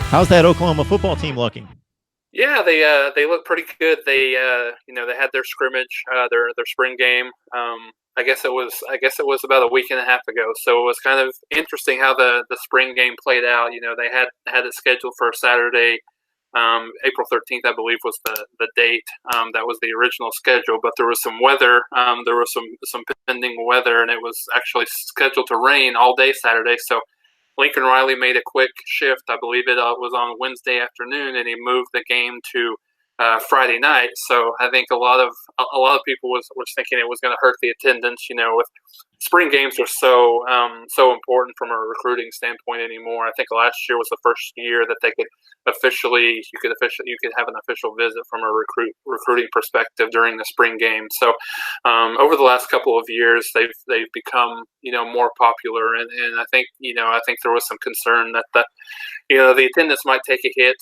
How's that Oklahoma football team looking? Yeah, they look pretty good. They had their scrimmage, their spring game. I guess it was about a week and a half ago. So it was kind of interesting how the spring game played out. They had it scheduled for Saturday, April 13th, I believe, was the date. That was the original schedule, but there was some weather. There was some pending weather, and it was actually scheduled to rain all day Saturday. So Lincoln Riley made a quick shift. I believe it was on Wednesday afternoon, and he moved the game to Friday night. So I think a lot of people was thinking it was going to hurt the attendance. With spring games are so important from a recruiting standpoint anymore. I think last year was the first year that they could you could have an official visit from a recruiting perspective during the spring game. So over the last couple of years, they've become more popular, and I think there was some concern that the attendance might take a hit.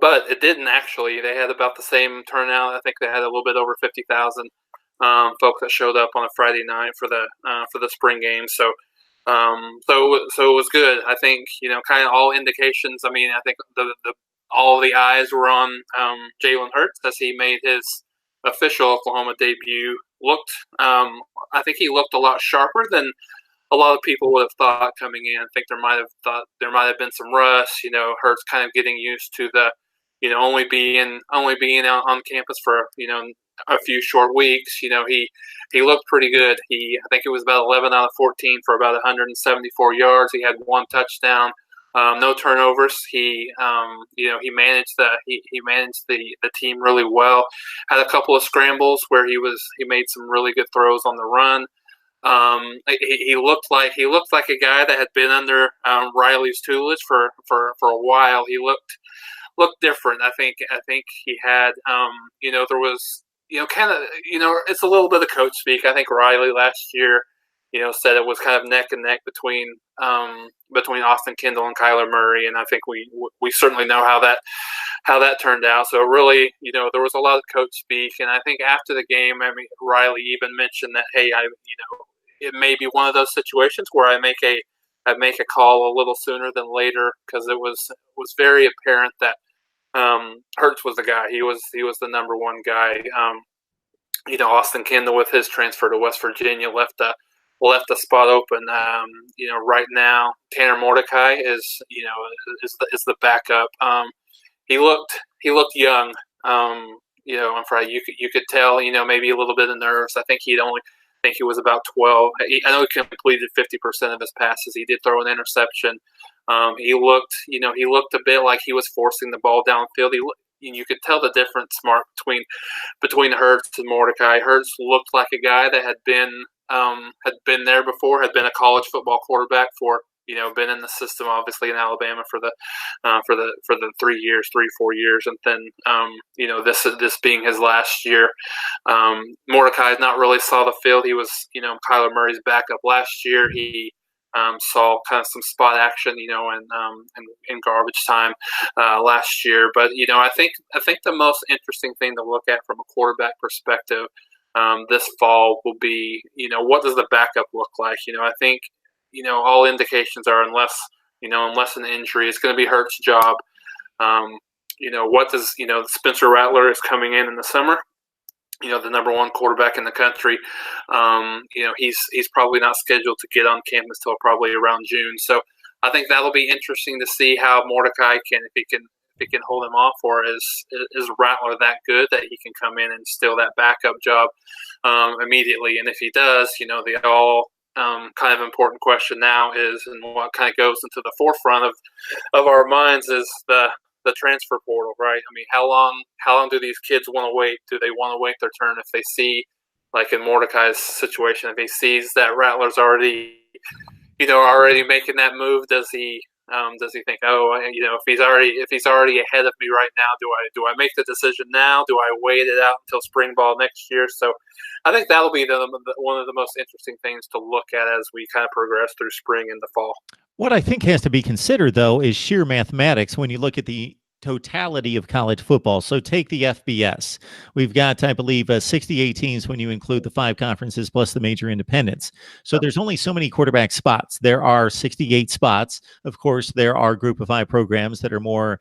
But it didn't actually. They had about the same turnout. I think they had a little bit over 50,000 folks that showed up on a Friday night for the spring game. So it was good. I think kind of all indications. I mean, I think all the eyes were on Jalen Hurts as he made his official Oklahoma debut. I think he looked a lot sharper than a lot of people would have thought coming in. I think there might have been some rust. Hurts kind of getting used to the only being out on campus for a few short weeks. He looked pretty good. I think it was about 11 out of 14 for about 174 yards. He had one touchdown, no turnovers. He managed the team really well. Had a couple of scrambles where he made some really good throws on the run. He looked like a guy that had been under Riley's tutelage for a while. He looked different. I think he had there was kind of it's a little bit of coach speak. I think Riley last year said it was kind of neck and neck between Austin Kendall and Kyler Murray, and I think we certainly know how that turned out. So really there was a lot of coach speak, and I think after the game, I mean, Riley even mentioned that, hey, it may be one of those situations where I make a call a little sooner than later, because it was very apparent that Hurts was the guy. He was the number one guy. Austin Kendall, with his transfer to West Virginia, left a spot open. Right now Tanner Mordecai is the backup. He looked young. On Friday, you could tell maybe a little bit of nerves. I think he was about 12. I know he completed 50% of his passes. He did throw an interception. He looked a bit like he was forcing the ball downfield. You could tell the difference, Mark, between Hurts and Mordecai. Hurts looked like a guy that had been there before, had been a college football quarterback for been in the system, obviously in Alabama for the 3 4 years, and then this being his last year. Mordecai not really saw the field. He was Kyler Murray's backup last year. He saw kind of some spot action, in garbage time last year. But I think the most interesting thing to look at from a quarterback perspective this fall will be, what does the backup look like? I think all indications are, unless an injury, it's going to be Hurts' job. What does Spencer Rattler is coming in the summer. The number one quarterback in the country. He's probably not scheduled to get on campus till probably around June. So I think that'll be interesting to see how Mordecai if he can hold him off, or is Rattler that good that he can come in and steal that backup job immediately? And if he does, the all kind of important question now is, and what kind of goes into the forefront of our minds, is the transfer portal, right? I mean, how long do these kids want to wait? Do they want to wait their turn if they see, like in Mordecai's situation, if he sees that Rattler's already making that move? Does he think, oh, if he's already ahead of me right now, do I make the decision now? Do I wait it out until spring ball next year? So I think that'll be one of the most interesting things to look at as we kind of progress through spring and the fall. What I think has to be considered, though, is sheer mathematics when you look at the totality of college football. So take the FBS. We've got, I believe, 68 teams when you include the 5 conferences plus the major independents. So there's only so many quarterback spots. There are 68 spots. Of course, there are group of 5 programs that are more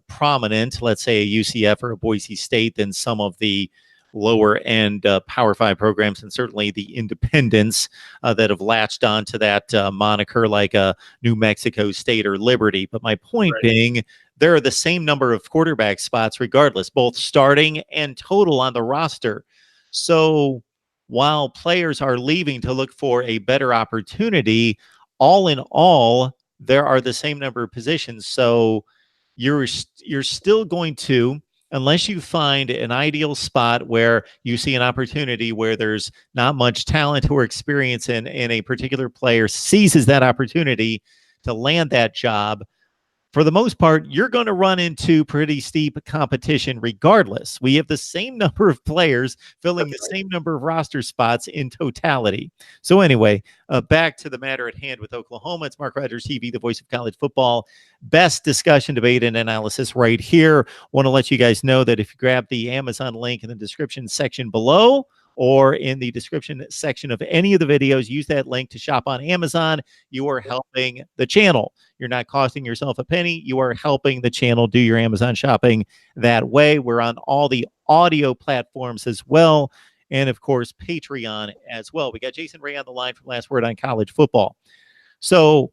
prominent, let's say a UCF or a Boise State, than some of the lower end Power 5 programs, and certainly the independents that have latched on to that moniker, like New Mexico State or Liberty. But my point being, there are the same number of quarterback spots regardless, both starting and total on the roster. So while players are leaving to look for a better opportunity, all in all, there are the same number of positions. So you're still going to, unless you find an ideal spot where you see an opportunity where there's not much talent or experience in a particular player seizes that opportunity to land that job, for the most part, you're going to run into pretty steep competition regardless. We have the same number of players filling the same number of roster spots in totality. So anyway, back to the matter at hand with Oklahoma. It's Mark Rogers TV, the voice of college football. Best discussion, debate, and analysis right here. Want to let you guys know that if you grab the Amazon link in the description section below, or in the description section of any of the videos, use that link to shop on Amazon. You are helping the channel. You're not costing yourself a penny. You are helping the channel do your Amazon shopping that way. We're on all the audio platforms as well. And of course, Patreon as well. We got Jason Ray on the line from Last Word on College Football. So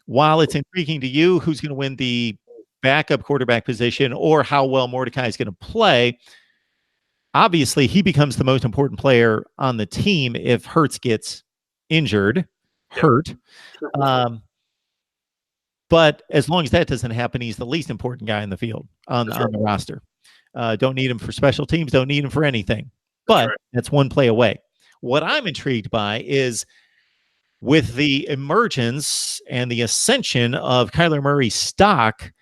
while it's intriguing to you who's going to win the backup quarterback position or how well Mordecai is going to play, obviously, he becomes the most important player on the team if Hurts gets injured, hurt. But as long as that doesn't happen, he's the least important guy in the field on the roster. Don't need him for special teams. Don't need him for anything. But that's one play away. What I'm intrigued by is with the emergence and the ascension of Kyler Murray's stock,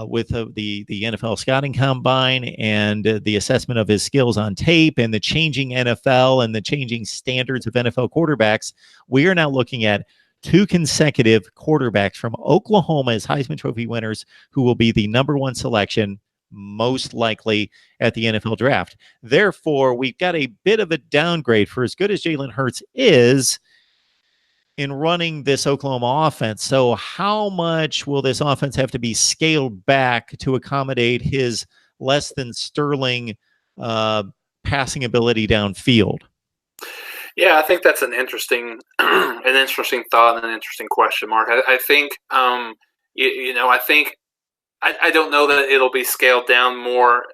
with the NFL scouting combine and the assessment of his skills on tape and the changing NFL and the changing standards of NFL quarterbacks, we are now looking at 2 consecutive quarterbacks from Oklahoma as Heisman Trophy winners who will be the number 1 selection most likely at the NFL draft. Therefore, we've got a bit of a downgrade for as good as Jalen Hurts is in running this Oklahoma offense. So how much will this offense have to be scaled back to accommodate his less than sterling passing ability downfield? Yeah, I think that's an interesting thought and an interesting question, Mark. I think, I think I don't know that it'll be scaled down more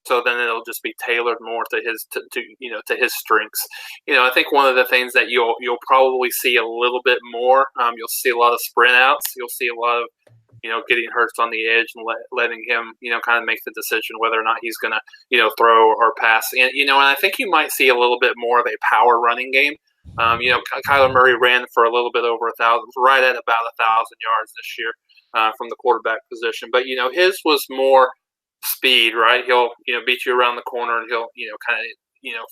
so than it'll just be tailored more to his to his strengths. I think one of the things that you'll probably see a little bit more, you'll see a lot of sprint outs. You'll see a lot of getting Hurts on the edge and letting him kind of make the decision whether or not he's going to throw or pass. And and I think you might see a little bit more of a power running game. Kyler Murray ran for a little bit over 1,000, right at about 1,000 yards this year from the quarterback position. But his was more speed, right? He'll beat you around the corner, and he'll kind of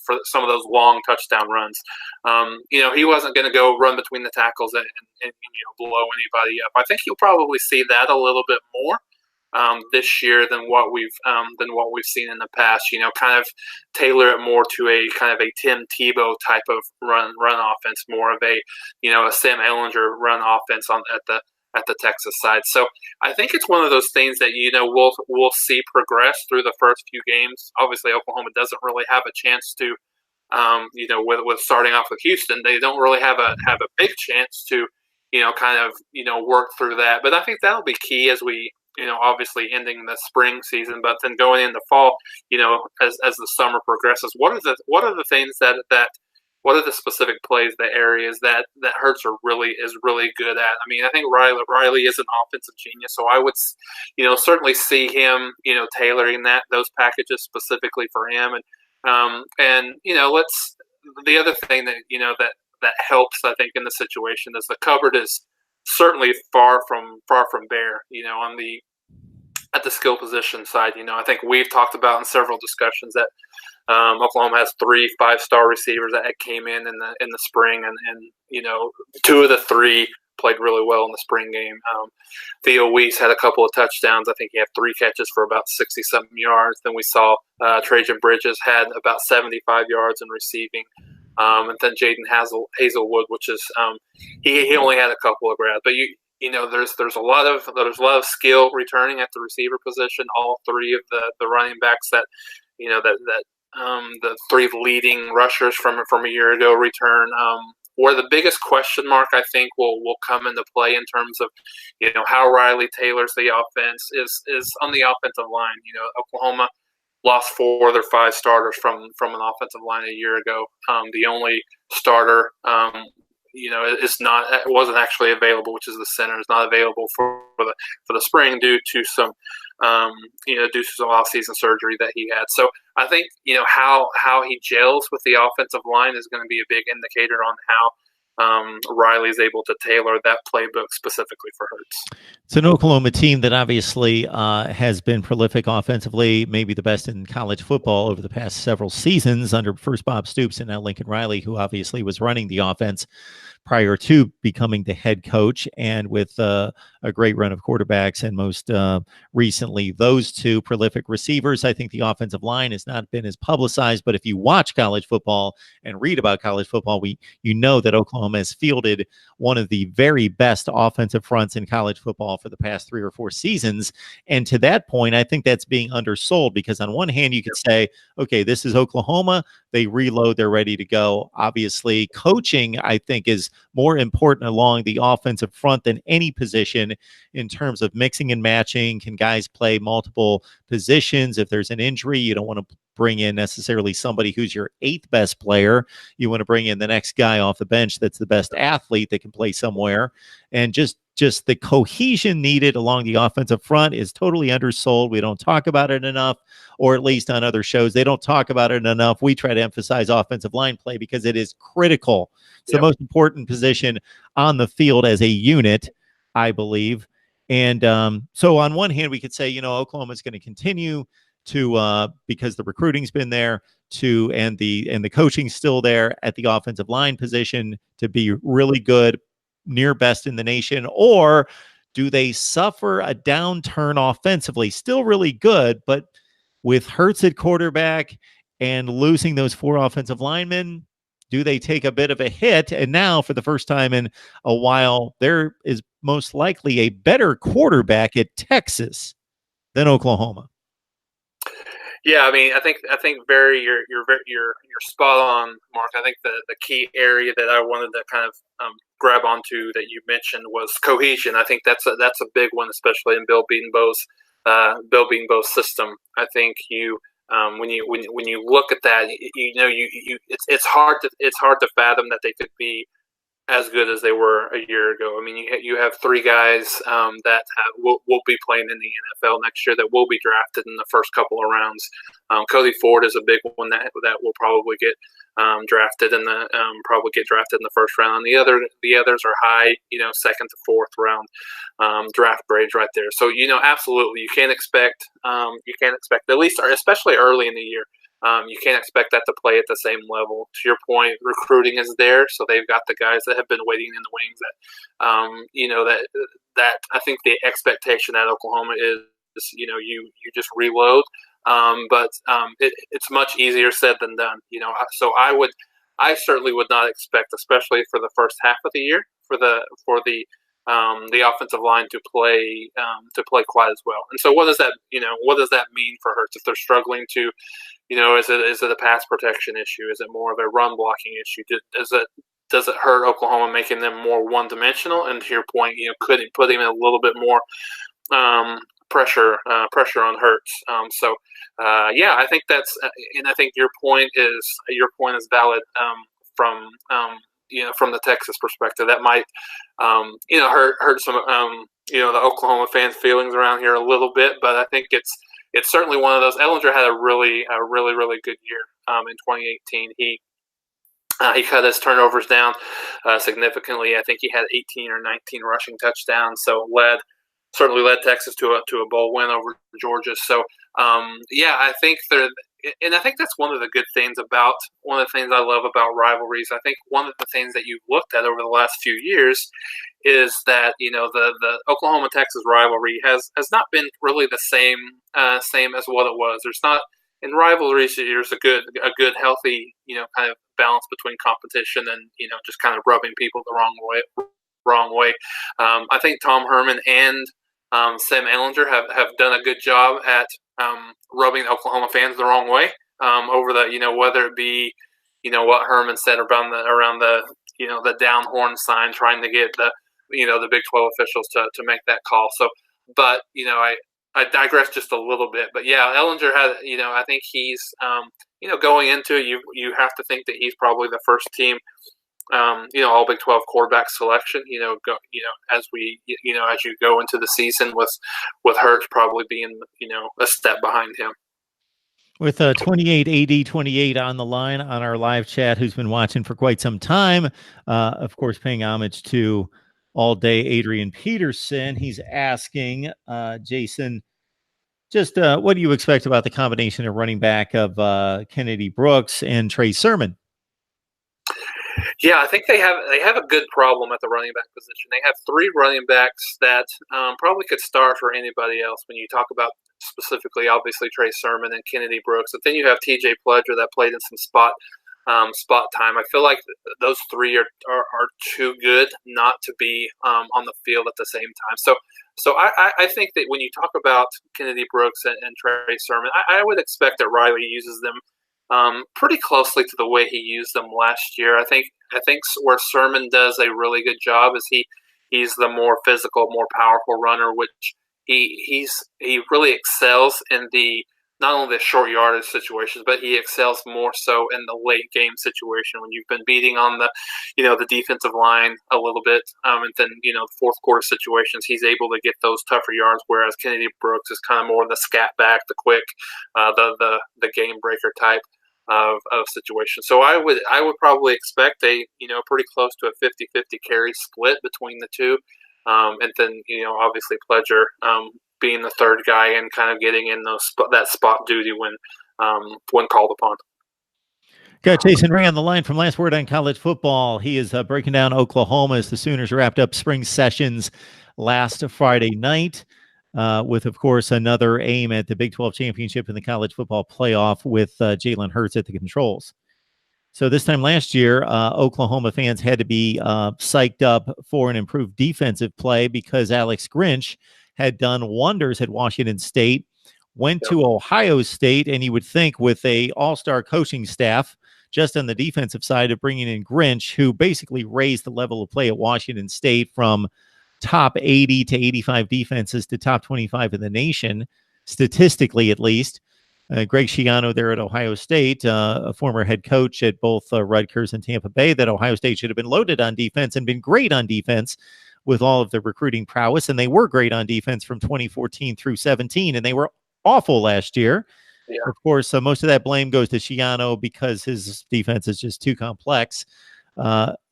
for some of those long touchdown runs. He wasn't going to go run between the tackles and blow anybody up. I think you'll probably see that a little bit more this year than what we've seen in the past. Kind of tailor it more to a kind of a Tim Tebow type of run offense, more of a a Sam Ehlinger run offense at the Texas side. So I think it's one of those things that we'll see progress through the first few games. Obviously, Oklahoma doesn't really have a chance to, with starting off with Houston, they don't really have a big chance to, kind of work through that. But I think that'll be key as we, obviously ending the spring season, but then going into fall, as the summer progresses. What are the things that what are the specific plays, the areas that Hurts is really good at? I mean, I think Riley is an offensive genius, so I would, certainly see him, tailoring those packages specifically for him, and the other thing that helps, I think, in the situation is the cupboard is certainly far from bare. At the skill position side, I think we've talked about in several discussions that Oklahoma has 3 5-star receivers that came in the spring, and 2 of the 3 played really well in the spring game. Theo Weiss had a couple of touchdowns. I think he had 3 catches for about 60-something yards. Then we saw Trajan Bridges had about 75 yards in receiving. And then Jaden Hazelwood, which is he only had a couple of grabs. But there's a lot of skill returning at the receiver position. All 3 of the running backs that the 3 leading rushers from a year ago return. Where the biggest question mark I think will come into play in terms of how Riley tailors the offense is on the offensive line. Oklahoma lost 4 of their 5 starters from an offensive line a year ago. The only starter wasn't actually available, which is the center, is not available for the spring due to some off-season surgery that he had. So I think how he gels with the offensive line is going to be a big indicator on how Riley's able to tailor that playbook specifically for Hurts. It's an Oklahoma team that obviously has been prolific offensively, maybe the best in college football over the past several seasons under first Bob Stoops and now Lincoln Riley, who obviously was running the offense prior to becoming the head coach, and with a great run of quarterbacks, and most recently those 2 prolific receivers. I think the offensive line has not been as publicized, but if you watch college football and read about college football, you know that Oklahoma has fielded one of the very best offensive fronts in college football for the past 3 or 4 seasons. And to that point, I think that's being undersold, because on one hand, you could say, okay, this is Oklahoma. They reload, they're ready to go. Obviously, coaching, I think, is more important along the offensive front than any position in terms of mixing and matching. Can guys play multiple positions? If there's an injury, you don't want to bring in necessarily somebody who's your 8th best player. You want to bring in the next guy off the bench that's the best athlete that can play somewhere. And just the cohesion needed along the offensive front is totally undersold. We don't talk about it enough, or at least on other shows, they don't talk about it enough. We try to emphasize offensive line play because it is critical. It's the most important position on the field as a unit, I believe. And so on one hand, we could say, Oklahoma is going to continue to because the recruiting's been there and the coaching's still there at the offensive line position to be really good, near best in the nation. Or do they suffer a downturn offensively? Still really good, but with Hurts at quarterback and losing those 4 offensive linemen, do they take a bit of a hit? And now, for the first time in a while, there is most likely a better quarterback at Texas than Oklahoma. Yeah, I mean, I think you're spot on, Mark. I think the key area that I wanted to kind of grab onto that you mentioned was cohesion. I think that's a big one, especially in Bill Bedenbaugh's system. I think when you look at that, it's hard to fathom that they could be as good as they were a year ago. I mean, you have 3 guys that will be playing in the NFL next year that will be drafted in the first couple of rounds. Cody Ford is a big one that will probably get drafted in the first round. The others are high, 2nd to 4th round draft grades right there. So absolutely, you can't expect at least, or especially early in the year. You can't expect that to play at the same level. To your point, recruiting is there, so they've got the guys that have been waiting in the wings. That I think the expectation at Oklahoma is, you just reload. But it's much easier said than done. So I certainly would not expect, especially for the first half of the year, for the offensive line to play quite as well. And so what does that mean for Hurts if they're struggling to, is it a pass protection issue? Is it more of a run blocking issue? Does it hurt Oklahoma, making them more one dimensional? And to your point, could it put him in a little bit more pressure on Hurts? I think and I think your point is valid from the Texas perspective. That might hurt some the Oklahoma fans' feelings around here a little bit, but I think it's certainly one of those. Ellinger had a really good year in 2018. He cut his turnovers down significantly. I think he had 18 or 19 rushing touchdowns, so certainly led Texas to a bowl win over Georgia. So I think and I think that's one of the things I love about rivalries. I think one of the things that you've looked at over the last few years is that the Oklahoma Texas rivalry has not been really the same as what it was. There's not in rivalries. There's a good healthy kind of balance between competition and just kind of rubbing people the wrong way. I think Tom Herman and Sam Ellinger have done a good job at rubbing Oklahoma fans the wrong way over the whether it be what Herman said around the down horn sign, trying to get the Big 12 officials to make that call. So, but I digress just a little bit. But yeah, Ellinger has I think he's going into it, you have to think that he's probably the first team all Big 12 quarterback selection. As you go into the season with Hurts probably being a step behind him. With 28 AD 28 on the line on our live chat, who's been watching for quite some time, of course, paying homage to all day Adrian Peterson. He's asking, Jason, just what do you expect about the combination of running back of Kennedy Brooks and Trey Sermon? Yeah, I think they have a good problem at the running back position. They have three running backs that probably could start for anybody else. When you talk about specifically, obviously Trey Sermon and Kennedy Brooks, but then you have T.J. Pledger that played in some spot time. I feel like those three are too good not to be on the field at the same time. So I think that when you talk about Kennedy Brooks and Trey Sermon, I would expect that Riley uses them pretty closely to the way he used them last year. I think where Sermon does a really good job is he's the more physical, more powerful runner, which he really excels in the not only the short yardage situations, but he excels more so in the late game situation when you've been beating on the defensive line a little bit, and then fourth quarter situations he's able to get those tougher yards. Whereas Kennedy Brooks is kind of more the scat back, the quick, the game breaker type of situation. So I would probably expect a pretty close to a 50-50 carry split between the two, and then obviously Pledger being the third guy and kind of getting in that spot duty when called upon. Got Jason Ray on the line from Last Word on College Football. He is breaking down Oklahoma as the Sooners wrapped up spring sessions last Friday night, with, of course, another aim at the Big 12 championship in the college football playoff with Jalen Hurts at the controls. So this time last year, Oklahoma fans had to be psyched up for an improved defensive play because Alex Grinch had done wonders at Washington State, went to Ohio State, and you would think with a all-star coaching staff just on the defensive side of bringing in Grinch, who basically raised the level of play at Washington State from top 80 to 85 defenses to top 25 in the nation, statistically at least. Greg Schiano there at Ohio State, a former head coach at both Rutgers and Tampa Bay, that Ohio State should have been loaded on defense and been great on defense with all of the recruiting prowess, and they were great on defense from 2014 through 17, and they were awful last year. Yeah. Of course, most of that blame goes to Schiano because his defense is just too complex.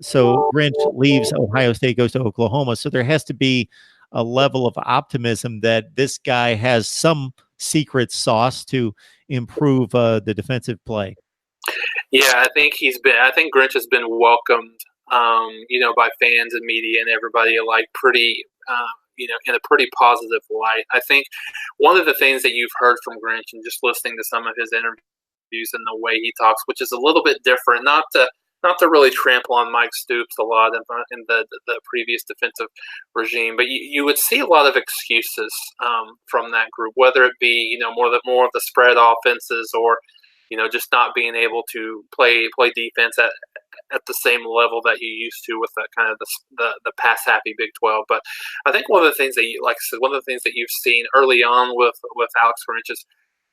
So Grinch leaves Ohio State, goes to Oklahoma. So there has to be a level of optimism that this guy has some secret sauce to improve the defensive play. Yeah, I think Grinch has been welcomed, by fans and media and everybody alike pretty, in a pretty positive light. I think one of the things that you've heard from Grinch and just listening to some of his interviews and the way he talks, which is a little bit different, not to really trample on Mike Stoops a lot in the previous defensive regime, but you would see a lot of excuses from that group, whether it be more of the spread offenses or just not being able to play defense at the same level that you used to with that kind of the pass happy Big 12. But I think one of the things that you've seen early on with Alex Grinch is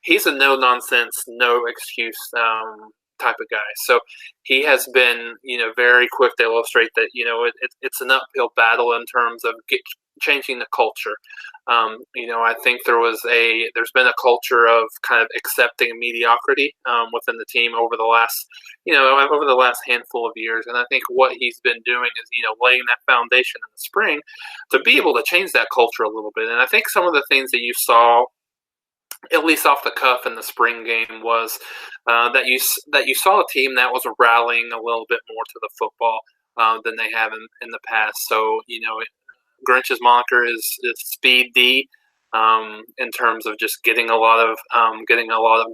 he's a no nonsense, no excuse type of guy. So he has been very quick to illustrate that it's an uphill battle in terms of changing the culture. I think there's been a culture of kind of accepting mediocrity within the team over the last handful of years, and I think what he's been doing is laying that foundation in the spring to be able to change that culture a little bit. And I think some of the things that you saw, at least off the cuff in the spring game, was that you saw a team that was rallying a little bit more to the football. than they have in the past. So Grinch's moniker is Speed D. In terms of just getting a lot of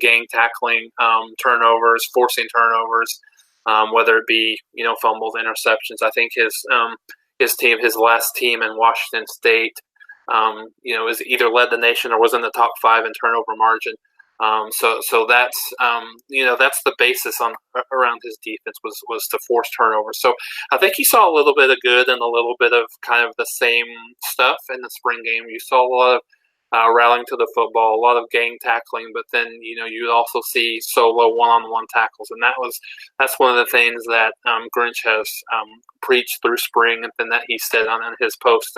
gang tackling, turnovers, forcing turnovers, whether it be fumbles, interceptions. I think his last team in Washington State, is either led the nation or was in the top 5 in turnover margin. So that's the basis around his defense was to force turnovers. So I think you saw a little bit of good and a little bit of kind of the same stuff in the spring game. You saw a lot of rallying to the football, a lot of gang tackling, but then you also see solo one-on-one tackles, and that's one of the things that Grinch has preached through spring, and then that he said on his post,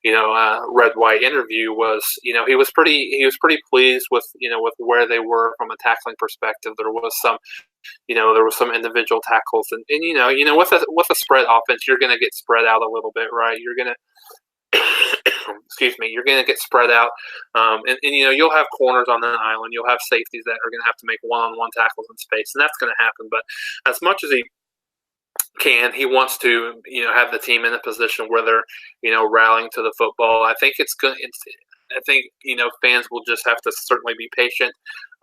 red white interview was he was pretty pleased with with where they were from a tackling perspective. There was some individual tackles, and with a spread offense, you're going to get spread out a little bit, right? You're going to excuse me, you're going to get spread out, and you'll have corners on an island, you'll have safeties that are going to have to make one-on-one tackles in space, and that's going to happen. But as much as he wants to have the team in a position where they're rallying to the football. I think it's good. I think fans will just have to certainly be patient.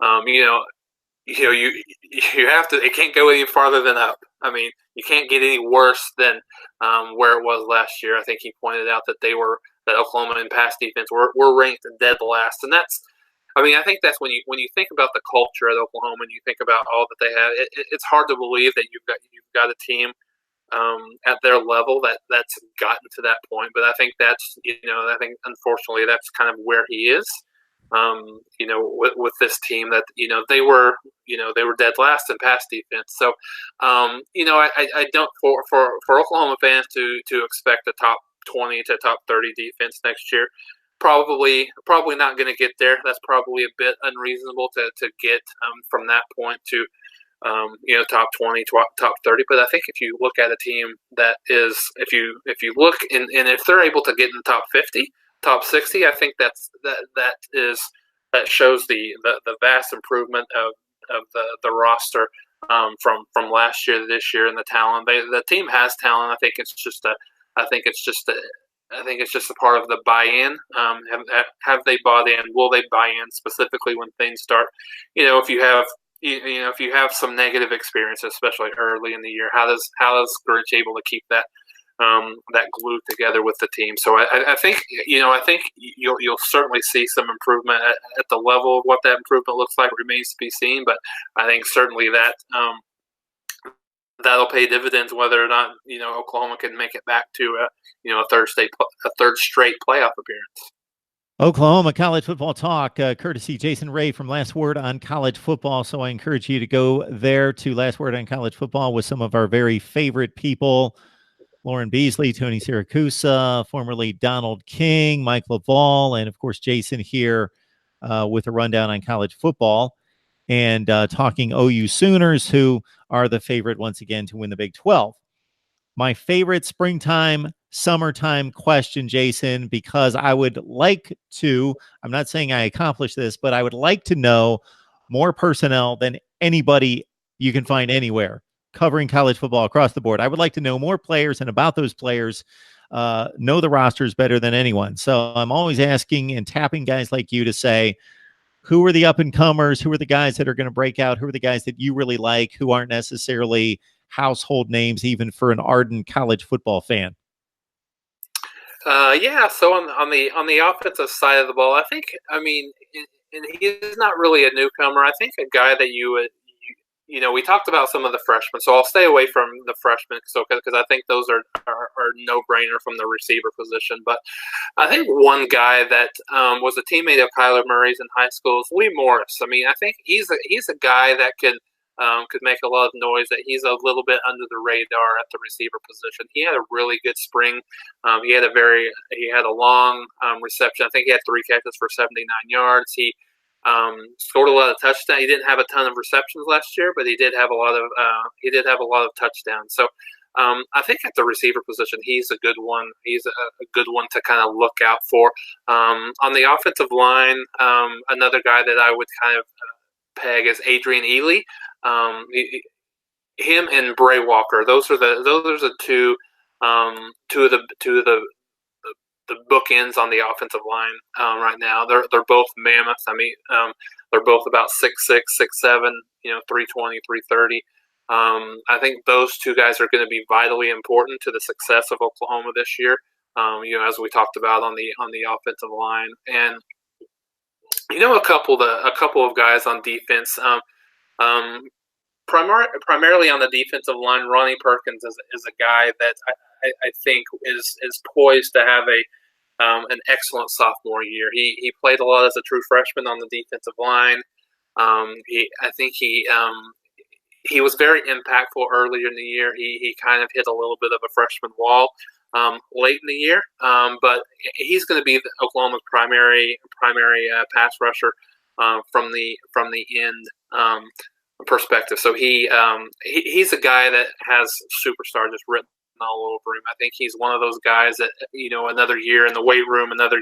You have to. It can't go any farther than up. I mean, you can't get any worse than where it was last year. I think he pointed out that Oklahoma in pass defense were ranked dead last, and that's. I mean, I think that's when you think about the culture at Oklahoma and you think about all that they have. It's hard to believe that you've got a team at their level that's gotten to that point. But I think that's I think unfortunately that's kind of where he is. With this team that they were dead last in pass defense. So I don't for Oklahoma fans to expect a top 20 to top 30 defense next year. Probably not going to get there. That's probably a bit unreasonable to get from that point to top 20, top 30. But I think if you look at a team that is, if you look and if they're able to get in the top 50, top 60, I think that shows the vast improvement of the roster from last year to this year, and the talent. The team has talent. I think it's just a part of the buy-in. Have they bought in? Will they buy in specifically when things start? If you have some negative experience, especially early in the year, how does Grinch able to keep that glue together with the team? So I think you'll certainly see some improvement at the level of what that improvement looks like remains to be seen. But I think certainly that that'll pay dividends whether or not Oklahoma can make it back to a third straight playoff appearance. Oklahoma College Football Talk, courtesy Jason Ray from Last Word on College Football. So I encourage you to go there to Last Word on College Football with some of our very favorite people. Lauren Beasley, Tony Siracusa, formerly Donald King, Mike Laval, and of course Jason here with a rundown on college football and talking OU Sooners, who are the favorite once again to win the Big 12. My favorite springtime, summertime question, Jason, because I would like to, I'm not saying I accomplished this, but I would like to know more personnel than anybody you can find anywhere covering college football across the board. I would like to know more players and about those players, know the rosters better than anyone. So I'm always asking and tapping guys like you to say, who are the up-and-comers? Who are the guys that are going to break out? Who are the guys that you really like who aren't necessarily household names even for an ardent college football fan? So on the offensive side of the ball, I think, and he's not really a newcomer. I think a guy that we talked about some of the freshmen, so I'll stay away from the freshmen because I think those are no-brainer from the receiver position. But I think one guy that was a teammate of Kyler Murray's in high school is Lee Morris. I mean, I think he's a guy that could make a lot of noise, that he's a little bit under the radar at the receiver position. He had a really good spring. He had a long reception. I think he had 3 catches for 79 yards. He scored a lot of touchdowns. He didn't have a ton of receptions last year, but he did have a lot of touchdowns. So I think at the receiver position, he's a good one. He's a good one to kind of look out for. On the offensive line, another guy that I would kind of peg is Adrian Ely. him and Bray Walker. Those are the two of the bookends on the offensive line right now. They're both mammoths. I mean, they're both about 6'6", 6'7", 320, 330. I think those two guys are going to be vitally important to the success of Oklahoma this year. As we talked about on the offensive line, and a couple of guys on defense. Primarily on the defensive line, Ronnie Perkins is a guy that I think is poised to have an excellent sophomore year. He played a lot as a true freshman on the defensive line. I think he was very impactful earlier in the year. He kind of hit a little bit of a freshman wall late in the year, but he's going to be Oklahoma's primary pass rusher from the end perspective. So he's a guy that has superstar just written all over him. I think he's one of those guys that another year in the weight room, another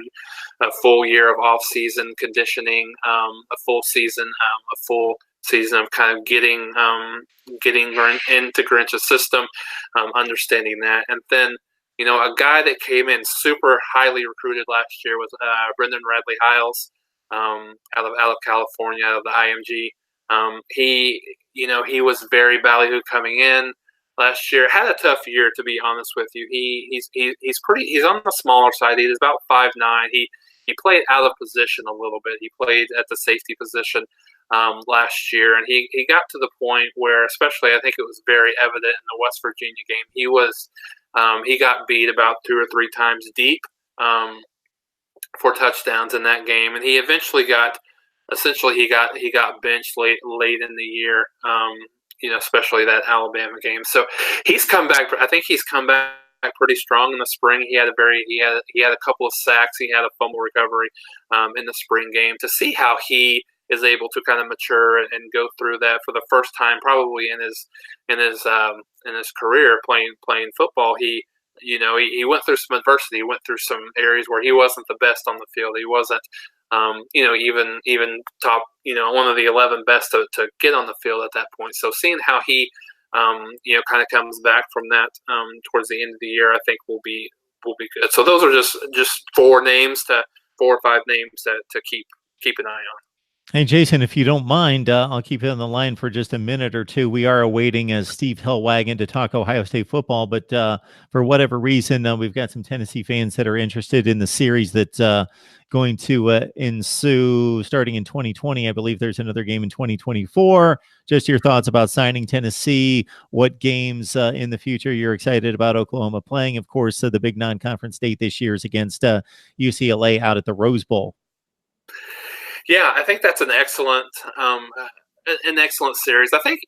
full year of off-season conditioning, a full season of kind of getting into Grinch's system, understanding that, and then a guy that came in super highly recruited last year was Brendan Radley Hiles out of California, out of the IMG. He was very ballyhoo coming in last year. Had a tough year, to be honest with you. He's on the smaller side. He's about 5'9". He played out of position a little bit. He played at the safety position last year, and he got to the point where, especially, I think it was very evident in the West Virginia game. He got beat about 2 or 3 times deep for touchdowns in that game, and he eventually got benched late in the year. Especially that Alabama game. So he's come back. I think he's come back pretty strong in the spring. He had a couple of sacks. He had a fumble recovery in the spring game. To see how he is able to kind of mature and go through that for the first time, probably in his career playing football. He went through some adversity. He went through some areas where he wasn't the best on the field. He wasn't, even top, one of the 11 best to get on the field at that point. So seeing how he, kind of comes back from that towards the end of the year, I think will be good. So those are just 4 or 5 names to keep an eye on. Hey, Jason, if you don't mind, I'll keep you on the line for just a minute or two. We are awaiting Steve Hellwagon to talk Ohio State football, but for whatever reason, we've got some Tennessee fans that are interested in the series that's going to ensue starting in 2020. I believe there's another game in 2024. Just your thoughts about signing Tennessee, what games in the future you're excited about Oklahoma playing. Of course, the big non-conference date this year is against UCLA out at the Rose Bowl. Yeah, I think that's an excellent series. I think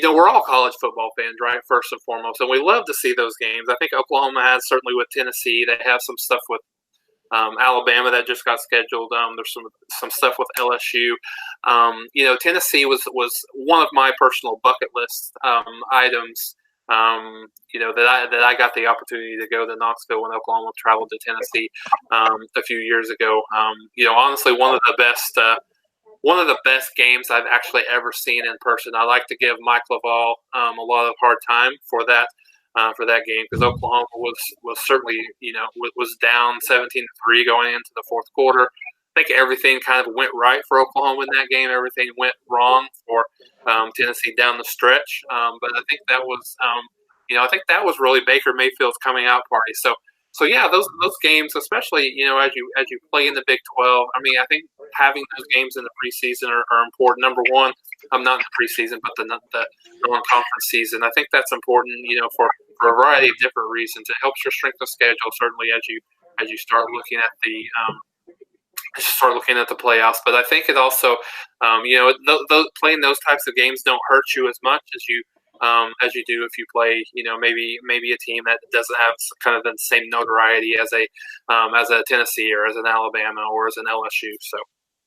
we're all college football fans, right? First and foremost, and we love to see those games. I think Oklahoma has, certainly with Tennessee. They have some stuff with Alabama that just got scheduled. There's some stuff with LSU. Tennessee was one of my personal bucket list items. That I got the opportunity to go to Knoxville when Oklahoma traveled to Tennessee a few years ago. Honestly, one of the best games I've actually ever seen in person. I like to give Mike Laval a lot of hard time for that game, because Oklahoma was certainly was down 17-3 going into the fourth quarter. I think everything kind of went right for Oklahoma in that game. Everything went wrong for Tennessee down the stretch. But I think that was really Baker Mayfield's coming out party. So yeah, those games, especially as you play in the Big 12. I mean, I think having those games in the preseason are important. Number one, not the preseason, but the non-conference season. I think that's important. For a variety of different reasons. It helps your strength of schedule, certainly as you start looking at the playoffs. But I think it also, playing those types of games don't hurt you as much as you do if you play, maybe a team that doesn't have kind of the same notoriety as a Tennessee or as an Alabama or as an LSU. So